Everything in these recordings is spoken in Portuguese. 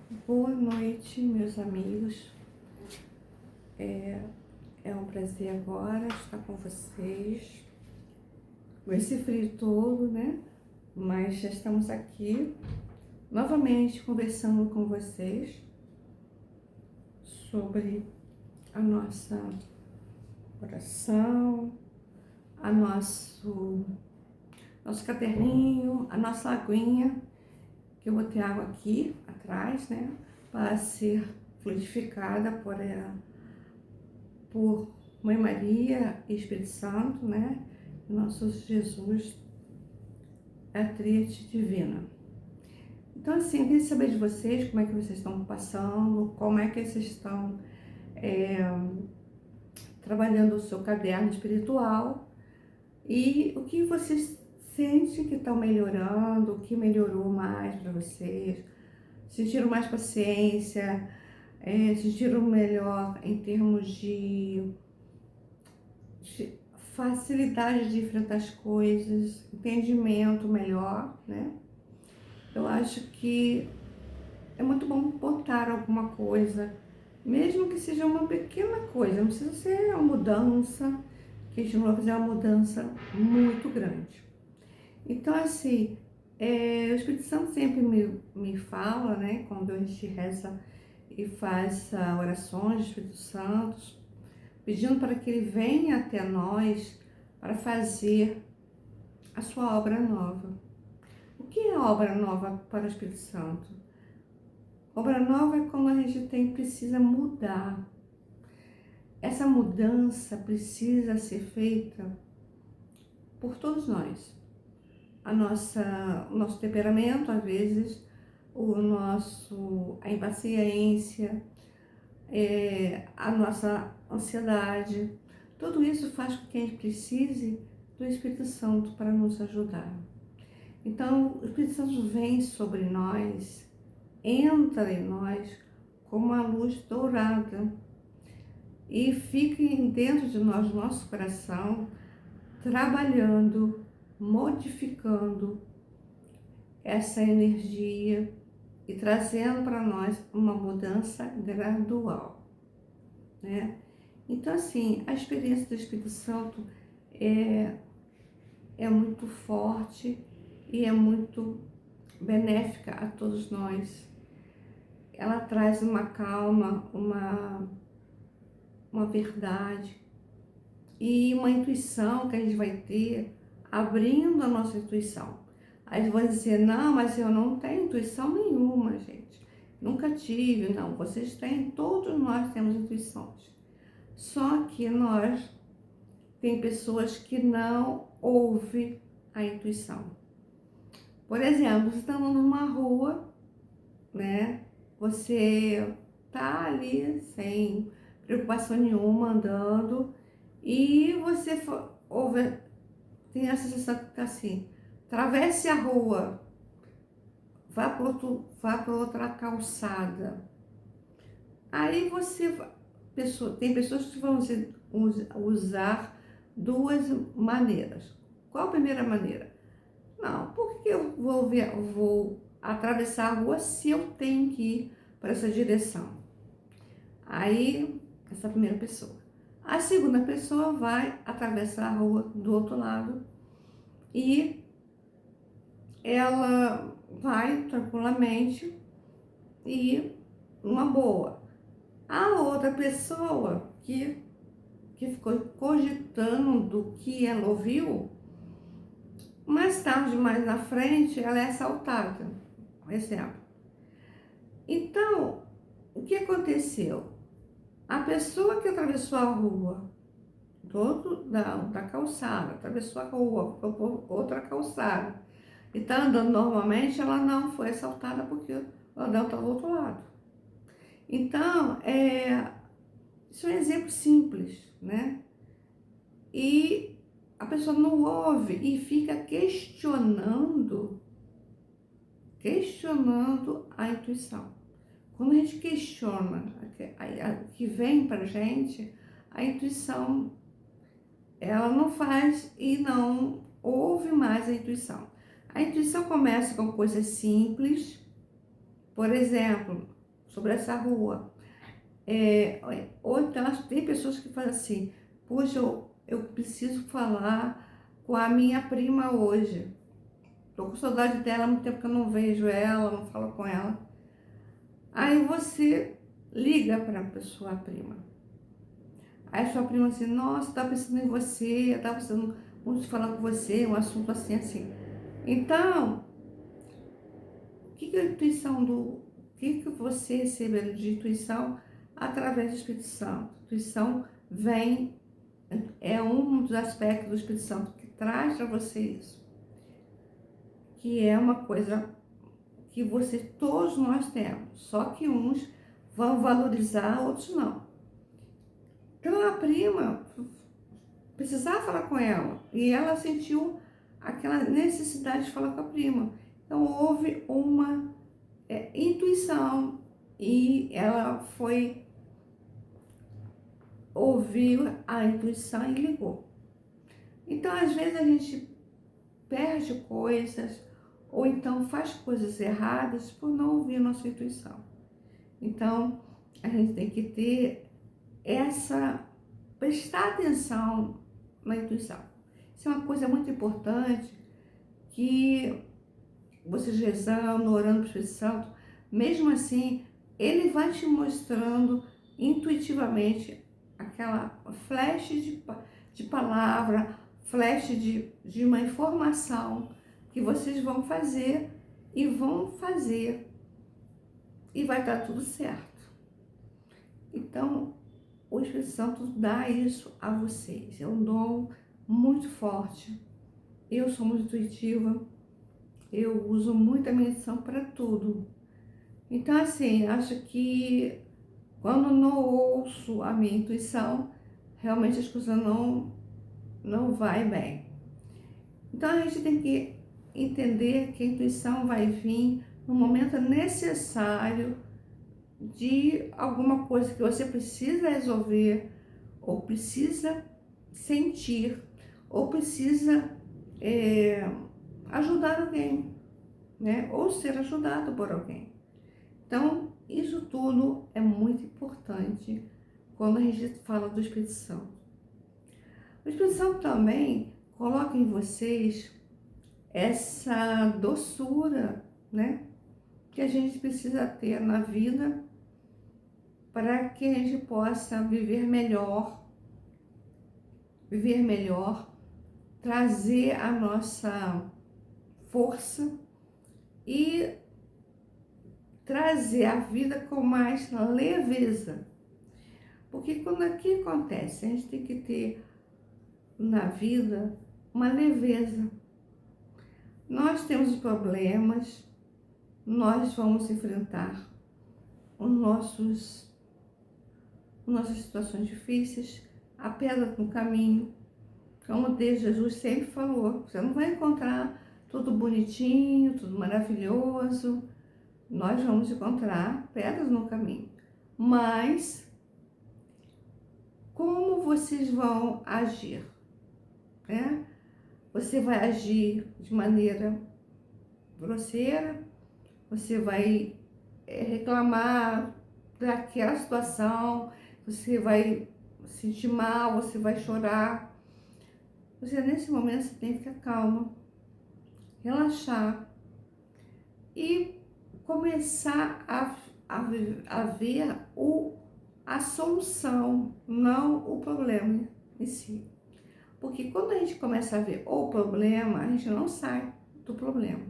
Boa noite, meus amigos. É um prazer agora estar com vocês. Com esse frio todo, né? Mas já estamos aqui novamente conversando com vocês sobre a nossa oração, a nosso caderninho, a nossa aguinha, que eu botei água aqui atrás, né? Para ser fluidificada por Mãe Maria e Espírito Santo, né? Nosso Jesus, a tríade divina. Então, assim, eu queria saber de vocês, como é que vocês estão passando, como é que vocês estão trabalhando o seu caderno espiritual e o que vocês sentem que estão melhorando, o que melhorou mais para vocês, sentiram mais paciência, sentiram melhor em termos de facilidade de enfrentar as coisas, entendimento melhor, né? Eu acho que é muito bom botar alguma coisa, mesmo que seja uma pequena coisa, não precisa ser uma mudança, que a gente não vai fazer uma mudança muito grande. Então, assim, o Espírito Santo sempre me fala, né, quando a gente reza e faz orações do Espírito Santo, pedindo para que ele venha até nós para fazer a sua obra nova. O que é obra nova para o Espírito Santo? Obra nova é quando a gente precisa mudar. Essa mudança precisa ser feita por todos nós. O nosso temperamento, às vezes, a impaciência, a nossa ansiedade, tudo isso faz com que a gente precise do Espírito Santo para nos ajudar. Então, o Espírito Santo vem sobre nós, entra em nós como uma luz dourada e fica dentro de nós, nosso coração, trabalhando, modificando essa energia e trazendo para nós uma mudança gradual, né? Então, assim, a experiência do Espírito Santo é muito forte e é muito benéfica a todos nós. Ela traz uma calma, uma verdade e uma intuição que a gente vai ter abrindo a nossa intuição. Aí vão dizer, não, mas eu não tenho intuição nenhuma, gente. Nunca tive, não. Vocês têm, todos nós temos intuições. Só que tem pessoas que não ouvem a intuição. Por exemplo, você está andando numa rua, né? Você tá ali sem preocupação nenhuma, andando, e você tem a sensação que tá assim, atravesse a rua, vá para outra calçada. Aí tem pessoas que vão usar duas maneiras. Qual a primeira maneira? Não, por que eu vou atravessar a rua se eu tenho que ir para essa direção? Aí, essa primeira pessoa. A segunda pessoa vai atravessar a rua do outro lado e ela vai tranquilamente e uma boa. A outra pessoa que ficou cogitando o que ela ouviu, mais tarde, mais na frente, ela é assaltada. Exemplo. Então, o que aconteceu? A pessoa que atravessou a rua da calçada, atravessou a rua, foi por outra calçada, e está andando normalmente, ela não foi assaltada porque o ladrão está do outro lado. Então, isso é um exemplo simples, né? E a pessoa não ouve e fica questionando a intuição. Quando a gente questiona o que vem pra gente, a intuição, ela não faz e não ouve mais a intuição. A intuição começa com coisas simples, por exemplo, sobre essa rua. Ou então tem pessoas que falam assim, poxa, eu preciso falar com a minha prima hoje. Tô com saudade dela, há muito tempo que eu não vejo ela, não falo com ela. Aí você liga para a pessoa prima. Aí sua prima assim, nossa, eu tava pensando em você, eu tava pensando muito falar com você, um assunto assim, assim. Então, o que você recebeu de intuição através do Espírito Santo? A intuição é um dos aspectos do Espírito Santo que traz para você isso. Que é uma coisa que todos nós temos, só que uns vão valorizar, outros não. Então a prima precisava falar com ela e ela sentiu aquela necessidade de falar com a prima. Então houve uma intuição e ela ouviu a intuição e ligou. Então às vezes a gente perde coisas ou então faz coisas erradas por não ouvir a nossa intuição. Então a gente tem que ter prestar atenção na intuição. Isso é uma coisa muito importante que vocês rezando, orando para o Espírito Santo, mesmo assim, ele vai te mostrando intuitivamente aquela flash de palavra, flash de uma informação que vocês vão fazer e vai dar tudo certo. Então, o Espírito Santo dá isso a vocês. É um dom muito forte. Eu sou muito intuitiva. Eu uso muito a minha intuição para tudo. Então, assim, acho que quando não ouço a minha intuição, realmente as coisas não vai bem. Então, a gente tem que entender que a intuição vai vir no momento necessário de alguma coisa que você precisa resolver, ou precisa sentir, ou precisa ajudar alguém, né? Ou ser ajudado por alguém. Então, isso tudo é muito importante quando a gente fala do Espírito Santo. O Espírito Santo também coloca em vocês essa doçura, né? Que a gente precisa ter na vida para que a gente possa viver melhor, trazer a nossa força e trazer a vida com mais leveza. Porque quando aqui acontece, a gente tem que ter na vida uma leveza. Nós temos problemas, nós vamos enfrentar nossas situações difíceis, a pedra no caminho. Como Deus, Jesus sempre falou, você não vai encontrar tudo bonitinho, tudo maravilhoso. Nós vamos encontrar pedras no caminho. Mas como vocês vão agir? Né? Você vai agir de maneira grosseira? Você vai reclamar daquela situação? Você vai se sentir mal? Você vai chorar? Nesse momento, você tem que ficar calma, relaxar e começar a ver a solução, não o problema em si. Porque quando a gente começa a ver o problema, a gente não sai do problema.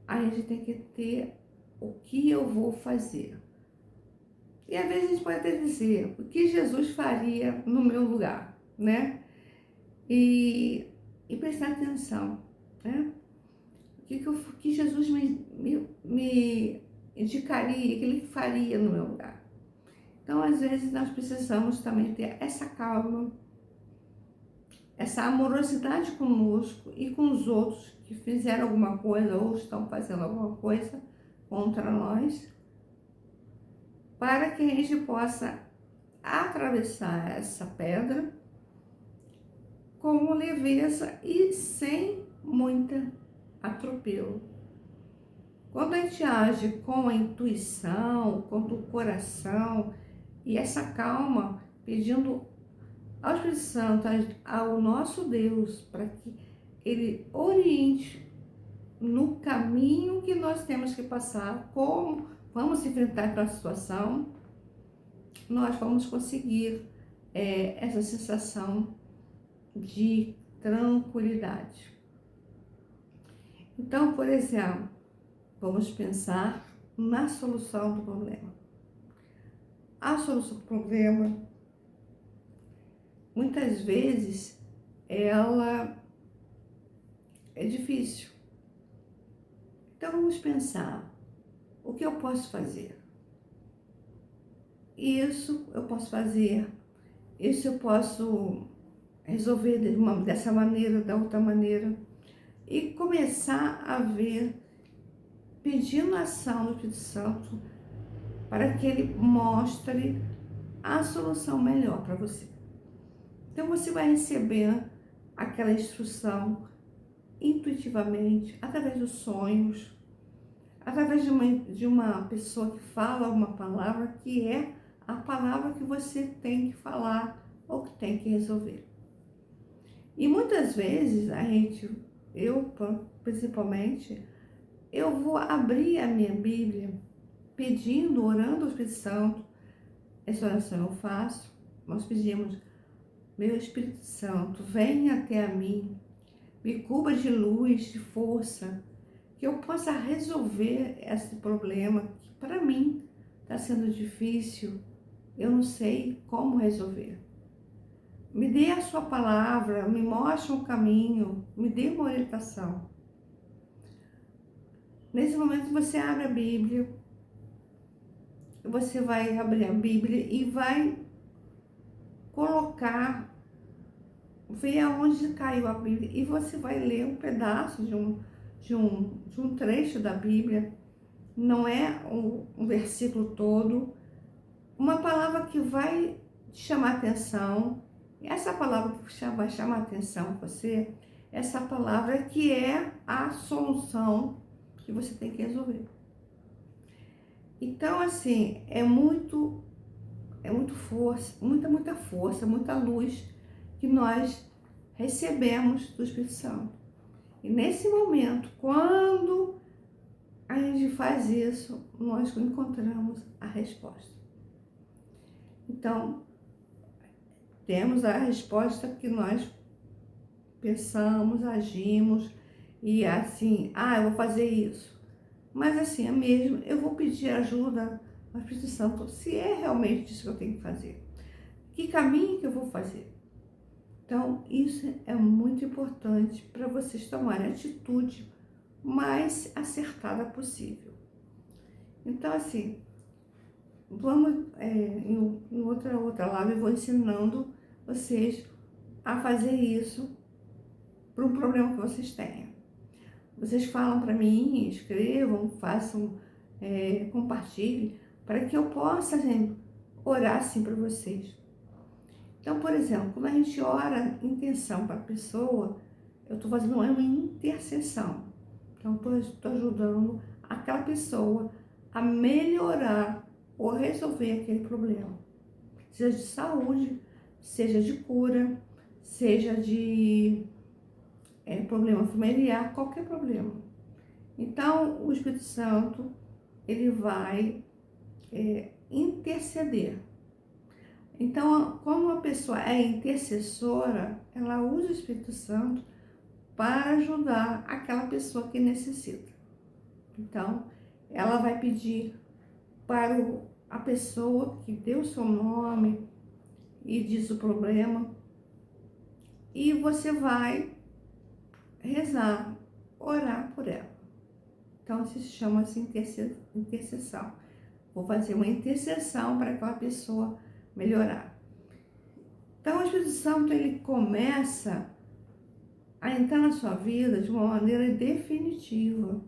A gente tem que ter o que eu vou fazer. E às vezes a gente pode até dizer, o que Jesus faria no meu lugar, né? E prestar atenção, né? O que Jesus me indicaria, que ele faria no meu lugar. Então, às vezes, nós precisamos também ter essa calma, essa amorosidade conosco e com os outros que fizeram alguma coisa ou estão fazendo alguma coisa contra nós, para que a gente possa atravessar essa pedra com leveza e sem muita atropelo. Quando a gente age com a intuição, com o coração e essa calma, pedindo ao Espírito Santo, ao nosso Deus, para que Ele oriente no caminho que nós temos que passar, como vamos enfrentar aquela situação, nós vamos conseguir essa sensação de tranquilidade. Então, por exemplo, vamos pensar na solução do problema. A solução do problema, muitas vezes, ela é difícil. Então, vamos pensar, o que eu posso fazer? Isso eu posso fazer, isso eu posso resolver dessa maneira, da outra maneira. E começar a ver, pedindo ação do Espírito Santo, para que ele mostre a solução melhor para você. Então você vai receber aquela instrução intuitivamente, através dos sonhos, através de uma pessoa que fala uma palavra que é a palavra que você tem que falar ou que tem que resolver. E muitas vezes eu principalmente, eu vou abrir a minha Bíblia pedindo, orando ao Espírito Santo. Essa oração eu faço, nós pedimos: meu Espírito Santo, venha até a mim, me cubra de luz, de força, que eu possa resolver esse problema que para mim está sendo difícil, eu não sei como resolver. Me dê a sua palavra, me mostre um caminho, me dê uma orientação. Nesse momento você abre a Bíblia, você vai abrir a Bíblia e vai colocar, ver aonde caiu a Bíblia, e você vai ler um pedaço de um trecho da Bíblia, não é um versículo todo, uma palavra que vai te chamar a atenção. Essa palavra que vai chamar a atenção você, essa palavra que é a solução que você tem que resolver. Então, assim, é muita força, muita força, muita luz que nós recebemos do Espírito Santo. E nesse momento, quando a gente faz isso, nós encontramos a resposta. Então, temos a resposta que nós pensamos, agimos e assim, eu vou fazer isso. Mas assim, é mesmo, eu vou pedir ajuda ao Espírito Santo, se é realmente isso que eu tenho que fazer. Que caminho que eu vou fazer? Então, isso é muito importante para vocês tomarem a atitude mais acertada possível. Então, assim, vamos, em outra live eu vou ensinando vocês a fazer isso para um problema que vocês tenham. Vocês falam para mim, escrevam, façam, compartilhem, para que eu possa, gente, orar assim para vocês. Então, por exemplo, quando a gente ora intenção para a pessoa, eu estou fazendo uma intercessão. Então, estou ajudando aquela pessoa a melhorar ou resolver aquele problema. Seja de saúde, seja de cura, seja de problema familiar, qualquer problema. Então, o Espírito Santo, ele vai interceder. Então, como a pessoa é intercessora, ela usa o Espírito Santo para ajudar aquela pessoa que necessita. Então, ela vai pedir para a pessoa que deu o seu nome e diz o problema, e você vai rezar, orar por ela. Então, isso se chama intercessão. Vou fazer uma intercessão para aquela pessoa melhorar. Então, o Espírito Santo, ele começa a entrar na sua vida de uma maneira definitiva.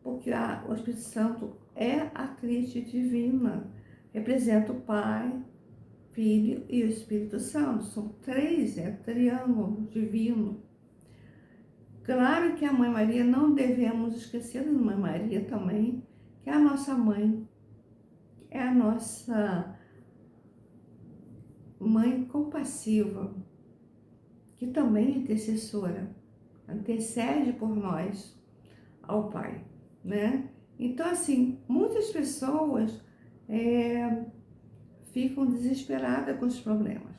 Porque o Espírito Santo é a Tríade divina. Representa o Pai, Filho e o Espírito Santo. São três, triângulo divino. Claro que a Mãe Maria, não devemos esquecer da Mãe Maria também, que é a nossa mãe, é a nossa mãe compassiva, que também é intercessora, intercede por nós ao Pai, né? Então, assim, muitas pessoas ficam desesperadas com os problemas,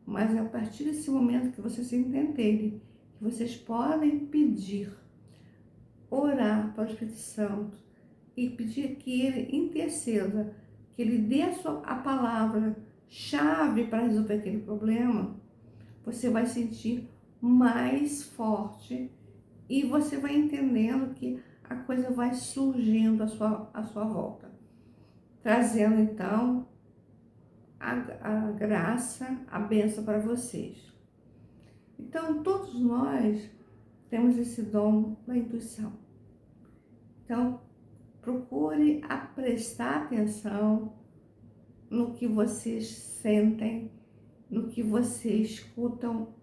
mas a partir desse momento que vocês entenderem que vocês podem pedir, orar para o Espírito Santo e pedir que ele interceda, que ele dê a palavra chave para resolver aquele problema, você vai sentir mais forte e você vai entendendo que a coisa vai surgindo à sua volta, trazendo então a graça, a bênção para vocês. Então, todos nós temos esse dom da intuição. Então, procure prestar atenção no que vocês sentem, no que vocês escutam.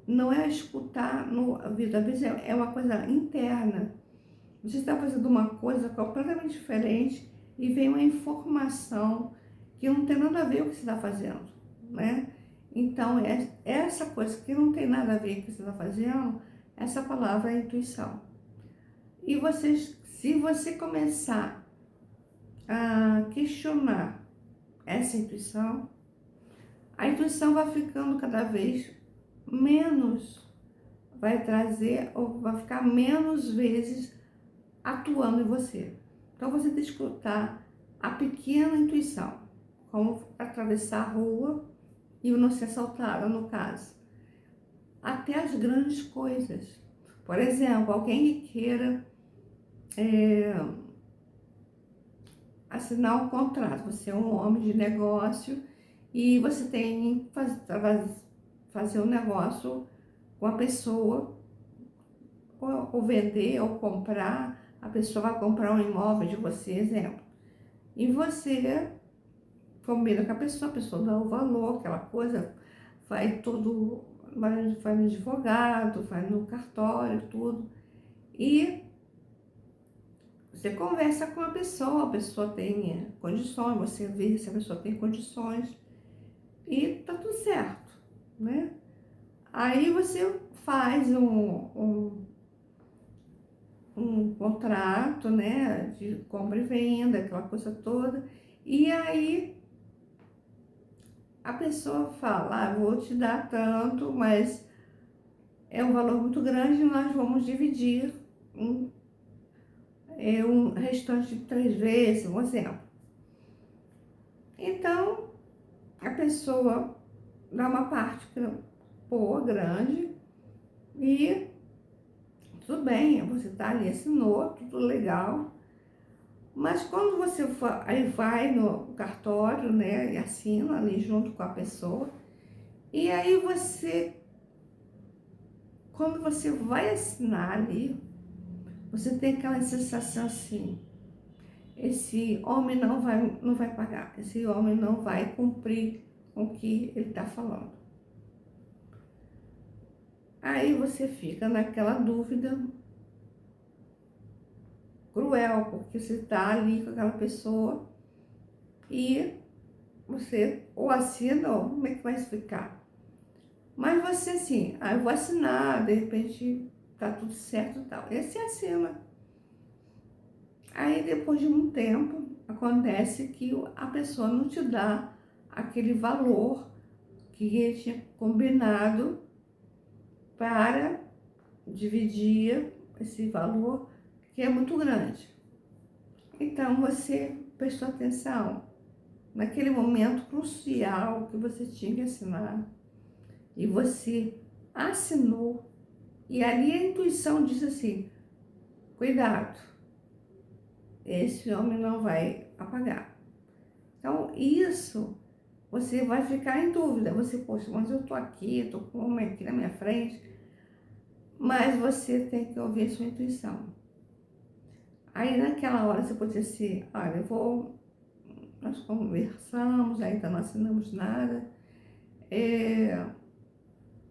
Não é escutar no ouvido, às vezes é uma coisa interna. Você está fazendo uma coisa completamente diferente e vem uma informação que não tem nada a ver com o que você está fazendo, né? Então, essa coisa que não tem nada a ver com o que você está fazendo, essa palavra é intuição. E vocês, se você começar a questionar essa intuição, a intuição vai ficando cada vez menos, vai trazer ou vai ficar menos vezes atuando em você. Então você tem que escutar a pequena intuição, como atravessar a rua e não ser assaltada, no caso. Até as grandes coisas. Por exemplo, alguém que queira assinar um contrato. Você é um homem de negócio e você tem que fazer um negócio com a pessoa, ou vender, ou comprar. A pessoa vai comprar um imóvel de você, exemplo. E você combina com a pessoa dá o valor, aquela coisa, vai tudo, vai no advogado, vai no cartório, tudo. E você conversa com a pessoa tem condições, você vê se a pessoa tem condições e tá tudo certo, né? Aí você faz um contrato, né, de compra e venda, aquela coisa toda, e aí a pessoa fala, vou te dar tanto, mas é um valor muito grande e nós vamos dividir um restante de 3 vezes, um exemplo. Então, a pessoa dá uma parte boa, grande, e tudo bem, você tá ali, assinou, tudo legal. Mas quando você aí vai no cartório, né, e assina ali junto com a pessoa, e aí quando você vai assinar ali, você tem aquela sensação assim, esse homem não vai pagar, esse homem não vai cumprir com o que ele está falando. Aí você fica naquela dúvida cruel, porque você está ali com aquela pessoa e você ou assina ou como é que vai ficar? Mas você assim, eu vou assinar, de repente tá tudo certo e tal. E você assina. Aí depois de um tempo acontece que a pessoa não te dá aquele valor que ele tinha combinado para dividir esse valor que é muito grande. Então você prestou atenção naquele momento crucial que você tinha que assinar e você assinou, e ali a intuição diz assim, cuidado, esse homem não vai apagar. Então isso, você vai ficar em dúvida, você, poxa, mas eu tô aqui, tô com uma aqui na minha frente, mas você tem que ouvir a sua intuição. Aí naquela hora você pode dizer assim, olha, nós conversamos, ainda não assinamos nada,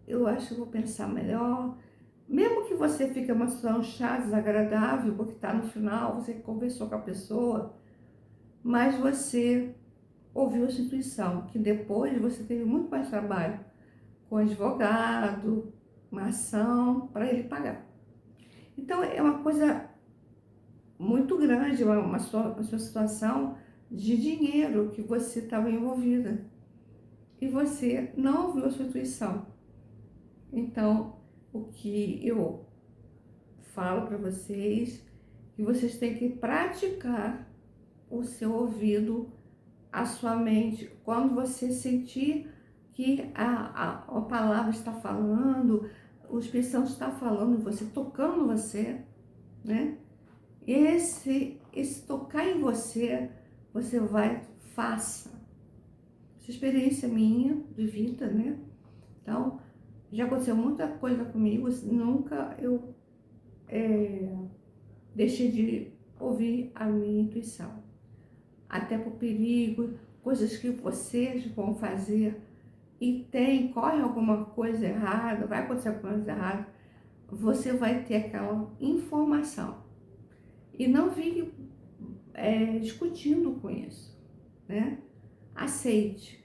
eu acho que eu vou pensar melhor, mesmo que você fique uma situação chata, desagradável, porque está no final, você conversou com a pessoa, mas você ouviu a sua intuição, que depois você teve muito mais trabalho com advogado, uma ação para ele pagar. Então é uma coisa muito grande, uma situação de dinheiro que você estava envolvida e você não ouviu a sua intuição. Então, o que eu falo para vocês, que vocês têm que praticar o seu ouvido, a sua mente, quando você sentir que a palavra está falando, o Espírito Santo está falando, você tocando você, né? Esse tocar em você, você vai, faça. Essa experiência minha de vida, né? Então, já aconteceu muita coisa comigo, nunca eu deixei de ouvir a minha intuição. Até por perigo, coisas que vocês vão fazer e corre alguma coisa errada, vai acontecer alguma coisa errada, você vai ter aquela informação. E não fique discutindo com isso, né? Aceite.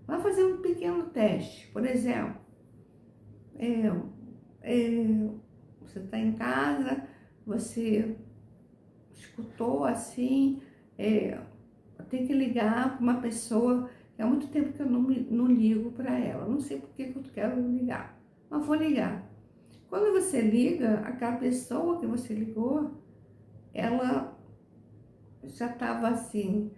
Vai fazer um pequeno teste. Por exemplo, você está em casa, você escutou assim, tem que ligar para uma pessoa que há muito tempo que eu não ligo para ela. Não sei por que eu quero ligar, mas vou ligar. Quando você liga, aquela pessoa que você ligou, ela já estava assim,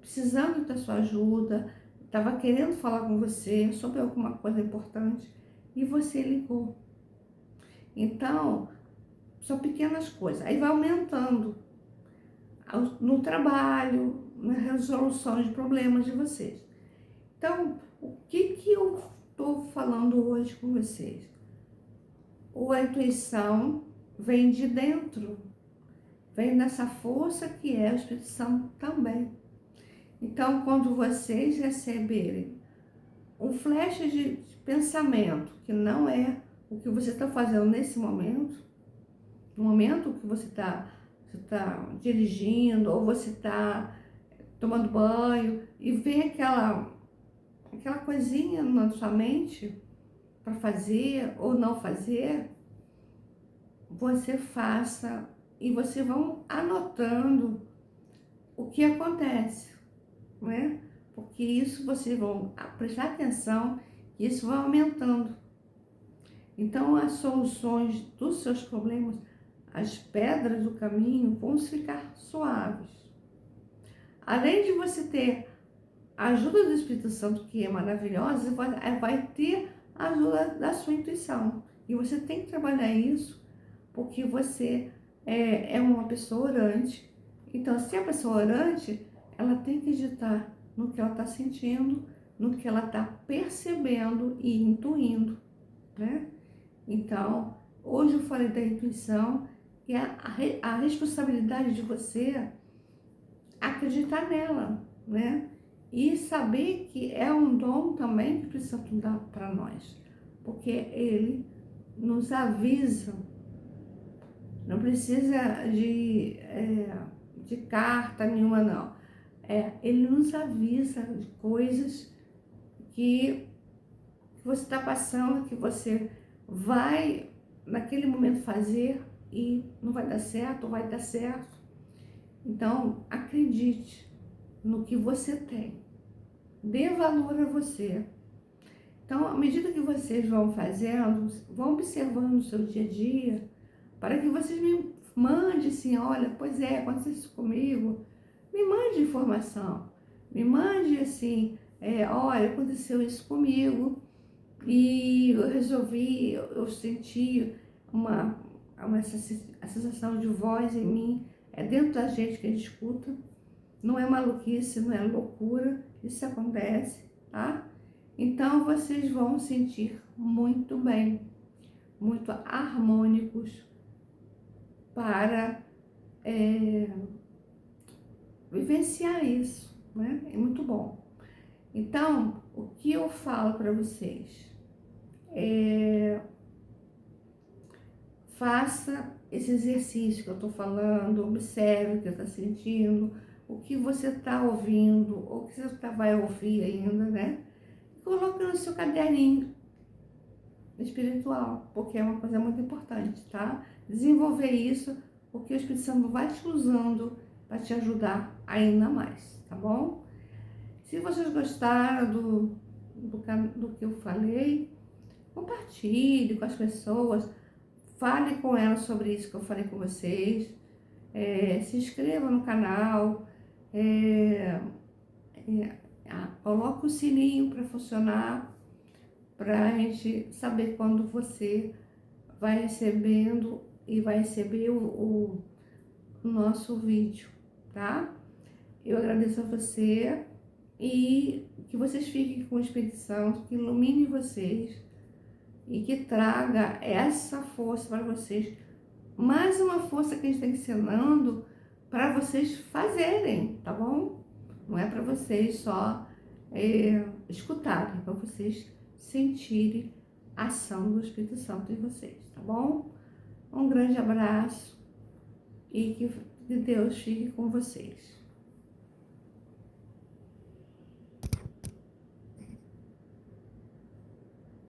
precisando da sua ajuda, estava querendo falar com você sobre alguma coisa importante e você ligou. Então, são pequenas coisas. Aí vai aumentando no trabalho, na resolução de problemas de vocês. Então, o que eu estou falando hoje com vocês? A intuição vem de dentro, vem dessa força que é o Espírito Santo também. Então, quando vocês receberem um flash de pensamento que não é o que você está fazendo nesse momento, no momento que você tá dirigindo ou você está tomando banho e vem aquela coisinha na sua mente para fazer ou não fazer, você faça e vocês vão anotando o que acontece, né? Porque isso vocês vão prestar atenção e isso vai aumentando. Então as soluções dos seus problemas, as pedras do caminho vão ficar suaves. Além de você ter a ajuda do Espírito Santo, que é maravilhosa, você vai ter a ajuda da sua intuição. E você tem que trabalhar isso, porque você é uma pessoa orante. Então, se a pessoa orante, ela tem que acreditar no que ela está sentindo, no que ela está percebendo e intuindo, né? Então, hoje eu falei da intuição, que é a responsabilidade de você acreditar nela, né? E saber que é um dom também que precisa dar para nós, porque ele nos avisa, não precisa de carta nenhuma, não. Ele nos avisa de coisas que você está passando, que você vai naquele momento fazer e não vai dar certo, ou vai dar certo. Então, acredite no que você tem. Dê valor a você. Então, à medida que vocês vão fazendo, vão observando o seu dia a dia, para que vocês me mandem assim, olha, pois aconteceu isso comigo, me mande informação. Me mande assim, olha, aconteceu isso comigo e eu resolvi, eu senti a sensação de voz em mim, é dentro da gente que a gente escuta, não é maluquice, não é loucura, isso acontece, tá? Então vocês vão sentir muito bem, muito harmônicos para vivenciar isso, né? É muito bom. Então, o que eu falo para vocês? faça esse exercício que eu estou falando, observe o que está sentindo, o que você está ouvindo, ou o que você vai ouvir ainda, né? Coloque no seu caderninho espiritual, porque é uma coisa muito importante, tá? Desenvolver isso, porque o Espírito Santo vai te usando para te ajudar ainda mais, tá bom? Se vocês gostaram do que eu falei, compartilhe com as pessoas, fale com elas sobre isso que eu falei com vocês, se inscreva no canal, é, coloque o sininho para funcionar, para a gente saber quando você vai recebendo e vai receber o nosso vídeo, tá? Eu agradeço a você e que vocês fiquem com o Espírito Santo, que ilumine vocês e que traga essa força para vocês, mais uma força que a gente está ensinando para vocês fazerem, tá bom? Não é para vocês só escutarem, é para vocês sentirem a ação do Espírito Santo em vocês, tá bom? Um grande abraço e que Deus fique com vocês.